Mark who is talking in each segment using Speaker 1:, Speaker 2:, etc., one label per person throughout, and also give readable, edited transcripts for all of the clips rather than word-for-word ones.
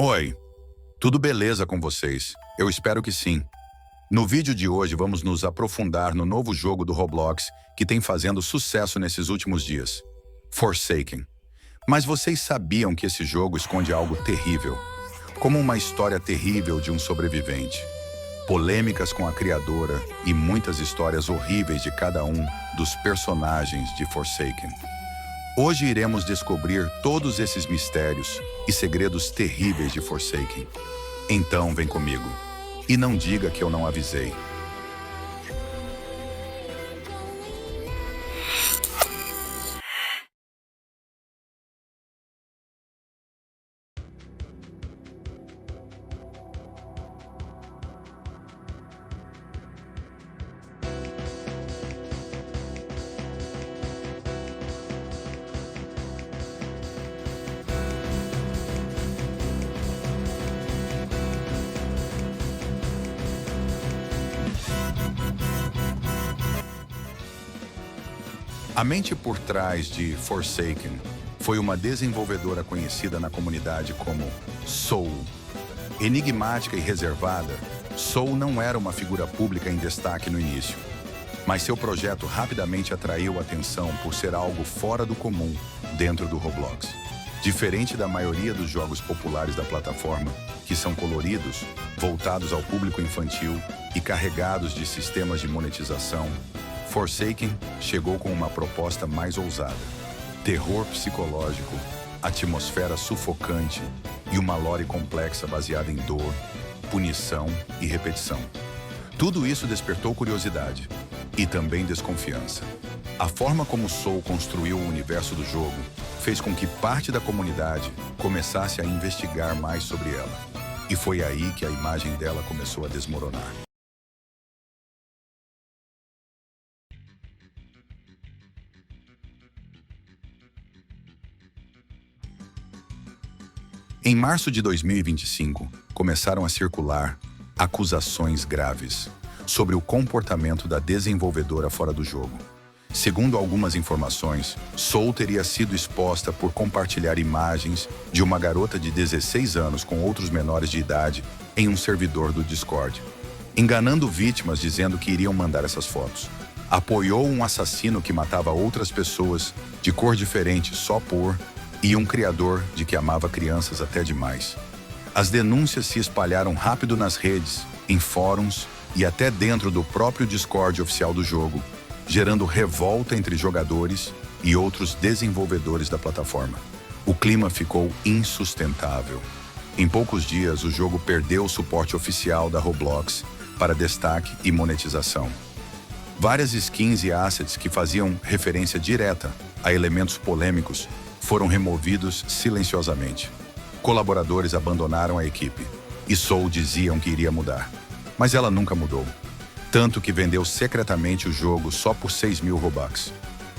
Speaker 1: Oi, tudo beleza com vocês? Eu espero que sim. No vídeo de hoje vamos nos aprofundar no novo jogo do Roblox que tem fazendo sucesso nesses últimos dias, Forsaken. Mas vocês sabiam que esse jogo esconde algo terrível, como uma história terrível de um sobrevivente, polêmicas com a criadora e muitas histórias horríveis de cada um dos personagens de Forsaken. Hoje iremos descobrir todos esses mistérios e segredos terríveis de Forsaken. Então vem comigo. E não diga que eu não avisei. A mente por trás de Forsaken foi uma desenvolvedora conhecida na comunidade como Soul. Enigmática e reservada, Soul não era uma figura pública em destaque no início, mas seu projeto rapidamente atraiu atenção por ser algo fora do comum dentro do Roblox. Diferente da maioria dos jogos populares da plataforma, que são coloridos, voltados ao público infantil e carregados de sistemas de monetização, Forsaken chegou com uma proposta mais ousada. Terror psicológico, atmosfera sufocante e uma lore complexa baseada em dor, punição e repetição. Tudo isso despertou curiosidade e também desconfiança. A forma como Soul construiu o universo do jogo fez com que parte da comunidade começasse a investigar mais sobre ela. E foi aí que a imagem dela começou a desmoronar. Em março de 2025, começaram a circular acusações graves sobre o comportamento da desenvolvedora fora do jogo. Segundo algumas informações, Soul teria sido exposta por compartilhar imagens de uma garota de 16 anos com outros menores de idade em um servidor do Discord, enganando vítimas dizendo que iriam mandar essas fotos. Apoiou um assassino que matava outras pessoas de cor diferente só por... e um criador de que amava crianças até demais. As denúncias se espalharam rápido nas redes, em fóruns e até dentro do próprio Discord oficial do jogo, gerando revolta entre jogadores e outros desenvolvedores da plataforma. O clima ficou insustentável. Em poucos dias, o jogo perdeu o suporte oficial da Roblox para destaque e monetização. Várias skins e assets que faziam referência direta a elementos polêmicos foram removidos silenciosamente. Colaboradores abandonaram a equipe e Soul diziam que iria mudar. Mas ela nunca mudou. Tanto que vendeu secretamente o jogo só por 6.000 Robux.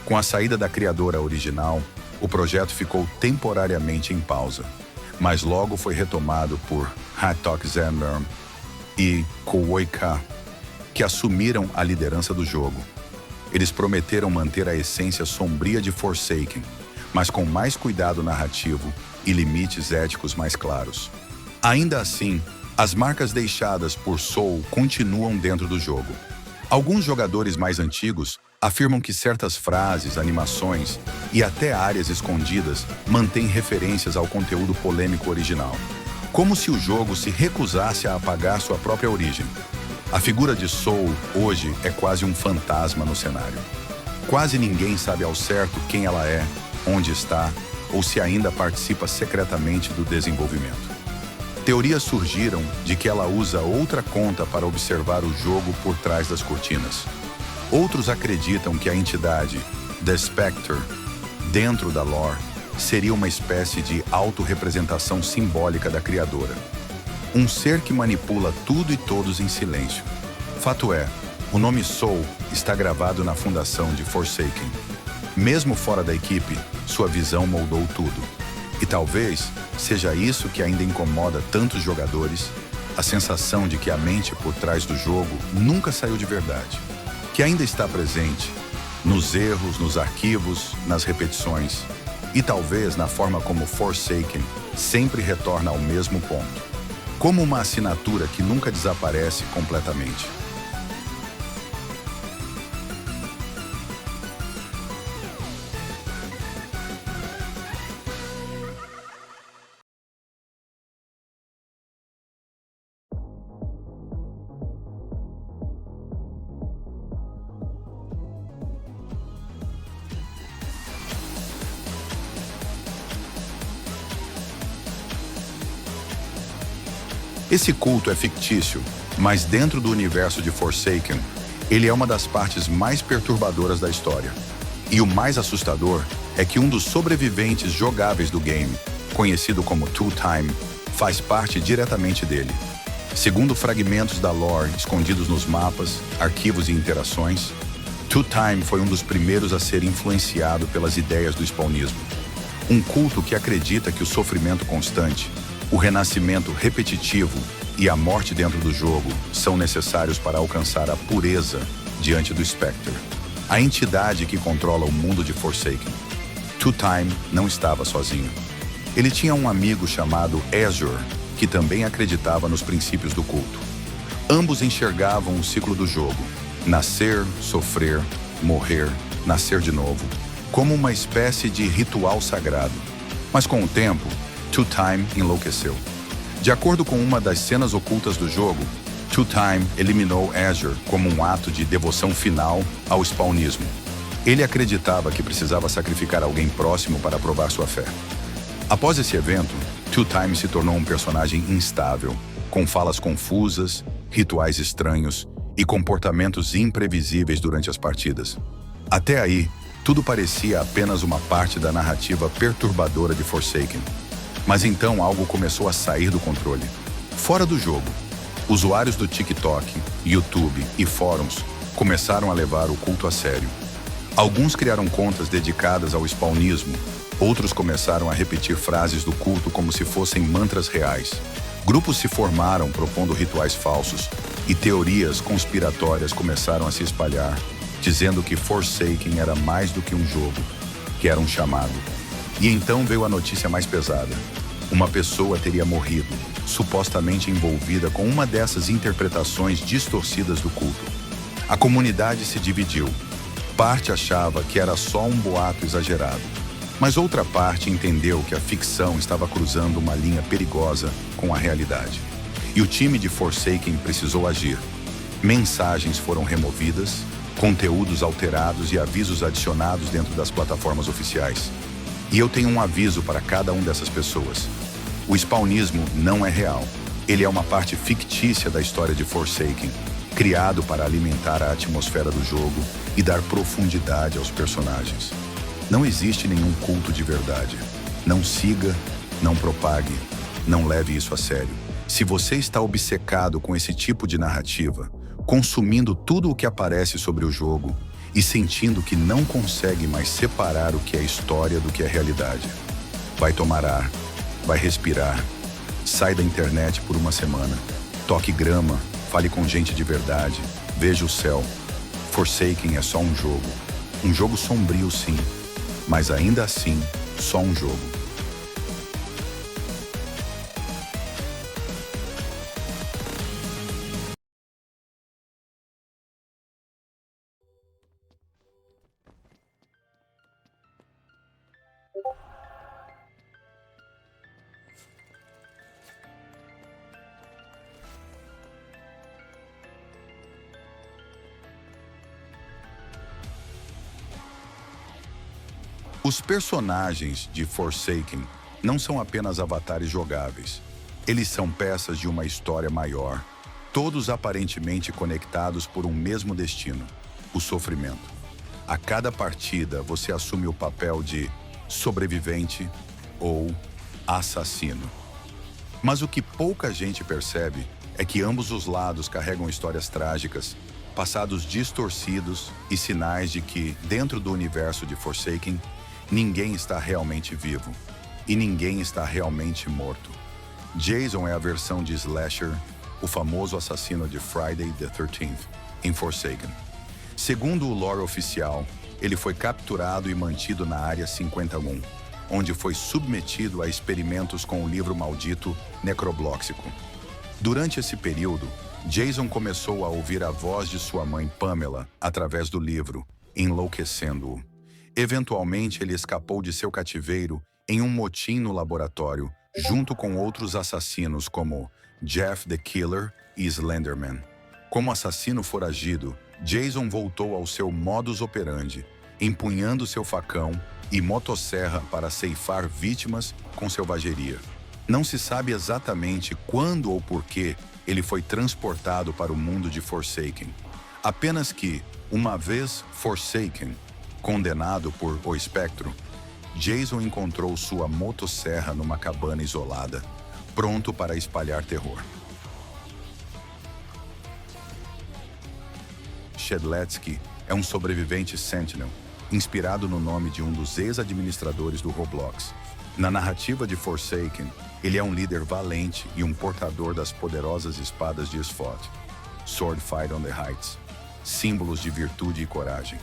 Speaker 1: Com a saída da criadora original, o projeto ficou temporariamente em pausa, mas logo foi retomado por Hatok Zender e Kowoika, que assumiram a liderança do jogo. Eles prometeram manter a essência sombria de Forsaken, mas com mais cuidado narrativo e limites éticos mais claros. Ainda assim, as marcas deixadas por Soul continuam dentro do jogo. Alguns jogadores mais antigos afirmam que certas frases, animações e até áreas escondidas mantêm referências ao conteúdo polêmico original, como se o jogo se recusasse a apagar sua própria origem. A figura de Soul hoje é quase um fantasma no cenário. Quase ninguém sabe ao certo quem ela é, onde está ou se ainda participa secretamente do desenvolvimento. Teorias surgiram de que ela usa outra conta para observar o jogo por trás das cortinas. Outros acreditam que a entidade, The Spectre, dentro da lore, seria uma espécie de autorrepresentação simbólica da criadora. Um ser que manipula tudo e todos em silêncio. Fato é, o nome Soul está gravado na fundação de Forsaken. Mesmo fora da equipe, sua visão moldou tudo. E talvez seja isso que ainda incomoda tantos jogadores, a sensação de que a mente por trás do jogo nunca saiu de verdade, que ainda está presente nos erros, nos arquivos, nas repetições e talvez na forma como Forsaken sempre retorna ao mesmo ponto, como uma assinatura que nunca desaparece completamente. Esse culto é fictício, mas dentro do universo de Forsaken, ele é uma das partes mais perturbadoras da história. E o mais assustador é que um dos sobreviventes jogáveis do game, conhecido como Two Time, faz parte diretamente dele. Segundo fragmentos da lore escondidos nos mapas, arquivos e interações, Two Time foi um dos primeiros a ser influenciado pelas ideias do spawnismo. Um culto que acredita que o sofrimento constante, o renascimento repetitivo e a morte dentro do jogo são necessários para alcançar a pureza diante do Spectre, a entidade que controla o mundo de Forsaken. Two Time não estava sozinho. Ele tinha um amigo chamado Azure, que também acreditava nos princípios do culto. Ambos enxergavam o ciclo do jogo, nascer, sofrer, morrer, nascer de novo, como uma espécie de ritual sagrado. Mas com o tempo, Two Time enlouqueceu. De acordo com uma das cenas ocultas do jogo, Two Time eliminou Azure como um ato de devoção final ao spawnismo. Ele acreditava que precisava sacrificar alguém próximo para provar sua fé. Após esse evento, Two Time se tornou um personagem instável, com falas confusas, rituais estranhos e comportamentos imprevisíveis durante as partidas. Até aí, tudo parecia apenas uma parte da narrativa perturbadora de Forsaken. Mas então algo começou a sair do controle. Fora do jogo, usuários do TikTok, YouTube e fóruns começaram a levar o culto a sério. Alguns criaram contas dedicadas ao spawnismo, outros começaram a repetir frases do culto como se fossem mantras reais. Grupos se formaram propondo rituais falsos e teorias conspiratórias começaram a se espalhar, dizendo que Forsaken era mais do que um jogo, que era um chamado. E então veio a notícia mais pesada. Uma pessoa teria morrido, supostamente envolvida com uma dessas interpretações distorcidas do culto. A comunidade se dividiu. Parte achava que era só um boato exagerado, mas outra parte entendeu que a ficção estava cruzando uma linha perigosa com a realidade. E o time de Forsaken precisou agir. Mensagens foram removidas, conteúdos alterados e avisos adicionados dentro das plataformas oficiais. E eu tenho um aviso para cada uma dessas pessoas. O spawnismo não é real. Ele é uma parte fictícia da história de Forsaken, criado para alimentar a atmosfera do jogo e dar profundidade aos personagens. Não existe nenhum culto de verdade. Não siga, não propague, não leve isso a sério. Se você está obcecado com esse tipo de narrativa, consumindo tudo o que aparece sobre o jogo, e sentindo que não consegue mais separar o que é história do que é realidade. Vai tomar ar, vai respirar, sai da internet por uma semana, toque grama, fale com gente de verdade, veja o céu. Forsaken é só um jogo sombrio sim, mas ainda assim, só um jogo. Os personagens de Forsaken não são apenas avatares jogáveis. Eles são peças de uma história maior, todos aparentemente conectados por um mesmo destino, o sofrimento. A cada partida, você assume o papel de sobrevivente ou assassino. Mas o que pouca gente percebe é que ambos os lados carregam histórias trágicas, passados distorcidos e sinais de que, dentro do universo de Forsaken, ninguém está realmente vivo e ninguém está realmente morto. Jason é a versão de Slasher, o famoso assassino de Friday the 13th, em Forsaken. Segundo o lore oficial, ele foi capturado e mantido na Área 51, onde foi submetido a experimentos com o livro maldito Necroblóxico. Durante esse período, Jason começou a ouvir a voz de sua mãe Pamela através do livro, enlouquecendo-o. Eventualmente, ele escapou de seu cativeiro em um motim no laboratório, junto com outros assassinos como Jeff the Killer e Slenderman. Como assassino foragido, Jason voltou ao seu modus operandi, empunhando seu facão e motosserra para ceifar vítimas com selvageria. Não se sabe exatamente quando ou por que ele foi transportado para o mundo de Forsaken. Apenas que, uma vez Forsaken, condenado por O Espectro, Jason encontrou sua motosserra numa cabana isolada, pronto para espalhar terror. Shedletsky é um sobrevivente Sentinel, inspirado no nome de um dos ex-administradores do Roblox. Na narrativa de Forsaken, ele é um líder valente e um portador das poderosas espadas de Sphod, Sword Fight on the Heights, símbolos de virtude e coragem.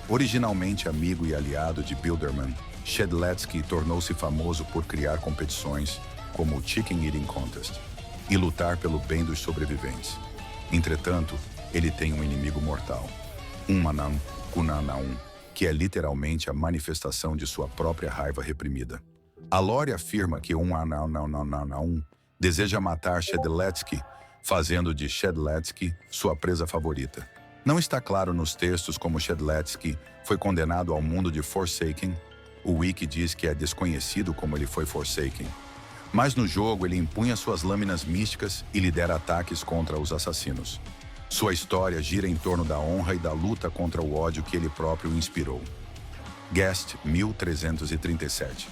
Speaker 1: Originalmente amigo e aliado de Bilderman, Shedletsky tornou-se famoso por criar competições como o Chicken Eating Contest e lutar pelo bem dos sobreviventes. Entretanto, ele tem um inimigo mortal, Manam Kunanaum, que é literalmente a manifestação de sua própria raiva reprimida. A lore afirma que Manam deseja matar Shedletsky, fazendo de Shedletsky sua presa favorita. Não está claro nos textos como Shedletsky foi condenado ao mundo de Forsaken. O Wiki diz que é desconhecido como ele foi Forsaken. Mas no jogo ele empunha suas lâminas místicas e lidera ataques contra os assassinos. Sua história gira em torno da honra e da luta contra o ódio que ele próprio inspirou. Guest 1337.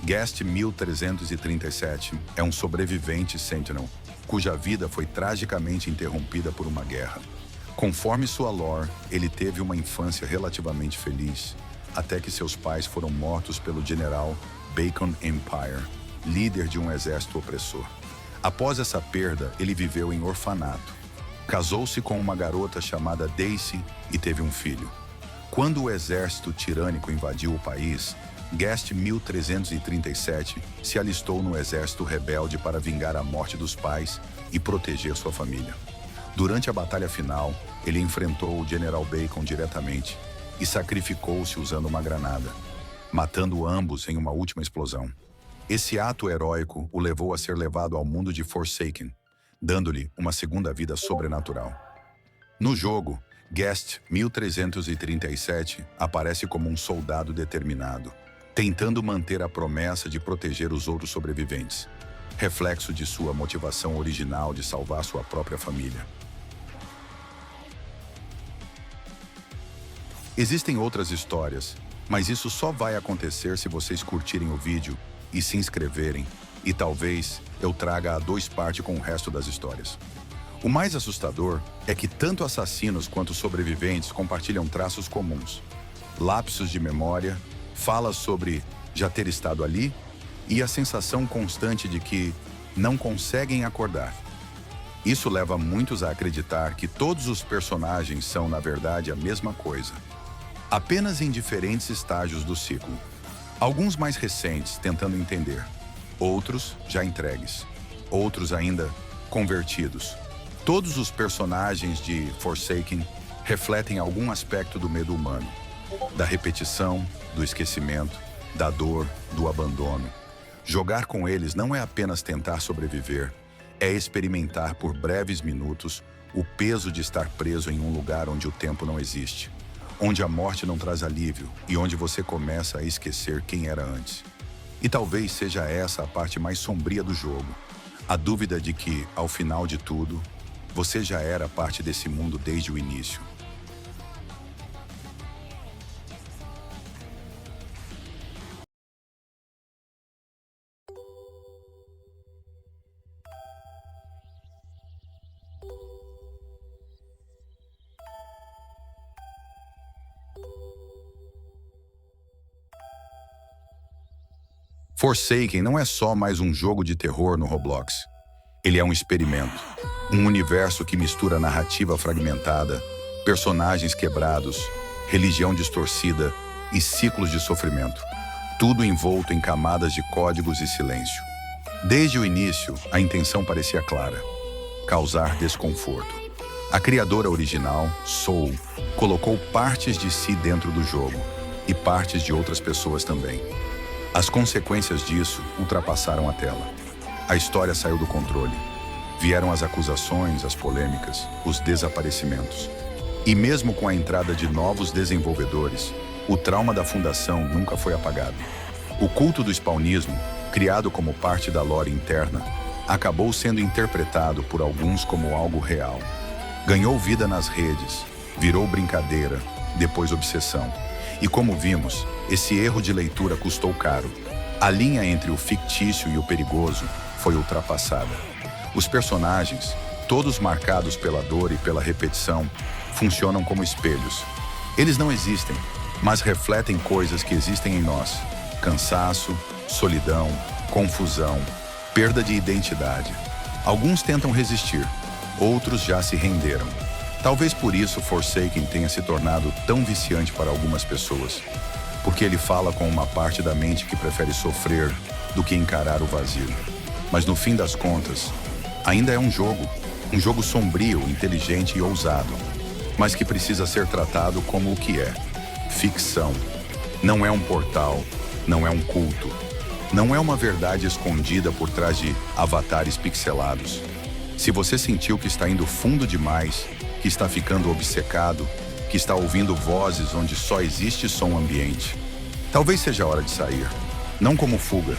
Speaker 1: Guest 1337 é um sobrevivente Sentinel, cuja vida foi tragicamente interrompida por uma guerra. Conforme sua lore, ele teve uma infância relativamente feliz, até que seus pais foram mortos pelo general Bacon Empire, líder de um exército opressor. Após essa perda, ele viveu em orfanato. Casou-se com uma garota chamada Daisy e teve um filho. Quando o exército tirânico invadiu o país, Guest 1337 se alistou no exército rebelde para vingar a morte dos pais e proteger sua família. Durante a batalha final, ele enfrentou o General Bacon diretamente e sacrificou-se usando uma granada, matando ambos em uma última explosão. Esse ato heróico o levou a ser levado ao mundo de Forsaken, dando-lhe uma segunda vida sobrenatural. No jogo, Guest 1337 aparece como um soldado determinado, tentando manter a promessa de proteger os outros sobreviventes, reflexo de sua motivação original de salvar sua própria família. Existem outras histórias, mas isso só vai acontecer se vocês curtirem o vídeo e se inscreverem, e talvez eu traga a 2 partes com o resto das histórias. O mais assustador é que tanto assassinos quanto sobreviventes compartilham traços comuns. Lapsos de memória, falas sobre já ter estado ali e a sensação constante de que não conseguem acordar. Isso leva muitos a acreditar que todos os personagens são, na verdade, a mesma coisa, apenas em diferentes estágios do ciclo. Alguns mais recentes tentando entender, outros já entregues, outros ainda convertidos. Todos os personagens de Forsaken refletem algum aspecto do medo humano, da repetição, do esquecimento, da dor, do abandono. Jogar com eles não é apenas tentar sobreviver, é experimentar por breves minutos o peso de estar preso em um lugar onde o tempo não existe, onde a morte não traz alívio e onde você começa a esquecer quem era antes. E talvez seja essa a parte mais sombria do jogo, a dúvida de que, ao final de tudo, você já era parte desse mundo desde o início. Forsaken não é só mais um jogo de terror no Roblox. Ele é um experimento, um universo que mistura narrativa fragmentada, personagens quebrados, religião distorcida e ciclos de sofrimento. tudo envolto em camadas de códigos e silêncio. Desde o início, a intenção parecia clara: causar desconforto. A criadora original, Soul, colocou partes de si dentro do jogo, e partes de outras pessoas também. As consequências disso ultrapassaram a tela. A história saiu do controle. Vieram as acusações, as polêmicas, os desaparecimentos. E mesmo com a entrada de novos desenvolvedores, o trauma da fundação nunca foi apagado. O culto do spawnismo, criado como parte da lore interna, acabou sendo interpretado por alguns como algo real. Ganhou vida nas redes, virou brincadeira, depois obsessão. E como vimos, esse erro de leitura custou caro. A linha entre o fictício e o perigoso foi ultrapassada. Os personagens, todos marcados pela dor e pela repetição, funcionam como espelhos. Eles não existem, mas refletem coisas que existem em nós: cansaço, solidão, confusão, perda de identidade. Alguns tentam resistir, outros já se renderam. Talvez por isso Forsaken tenha se tornado tão viciante para algumas pessoas, porque ele fala com uma parte da mente que prefere sofrer do que encarar o vazio. Mas no fim das contas, ainda é um jogo sombrio, inteligente e ousado, mas que precisa ser tratado como o que é: ficção. Não é um portal, não é um culto, não é uma verdade escondida por trás de avatares pixelados. Se você sentiu que está indo fundo demais, que está ficando obcecado, que está ouvindo vozes onde só existe som ambiente, talvez seja a hora de sair. Não como fuga,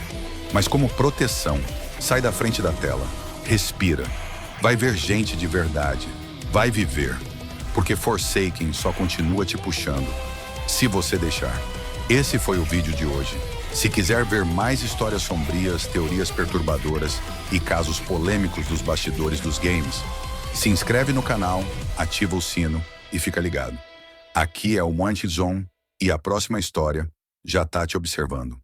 Speaker 1: mas como proteção. Sai da frente da tela, respira, vai ver gente de verdade, vai viver, porque Forsaken só continua te puxando, se você deixar. Esse foi o vídeo de hoje. Se quiser ver mais histórias sombrias, teorias perturbadoras e casos polêmicos dos bastidores dos games, se inscreve no canal, ativa o sino e fica ligado. Aqui é o Wanted Zone e a próxima história já tá te observando.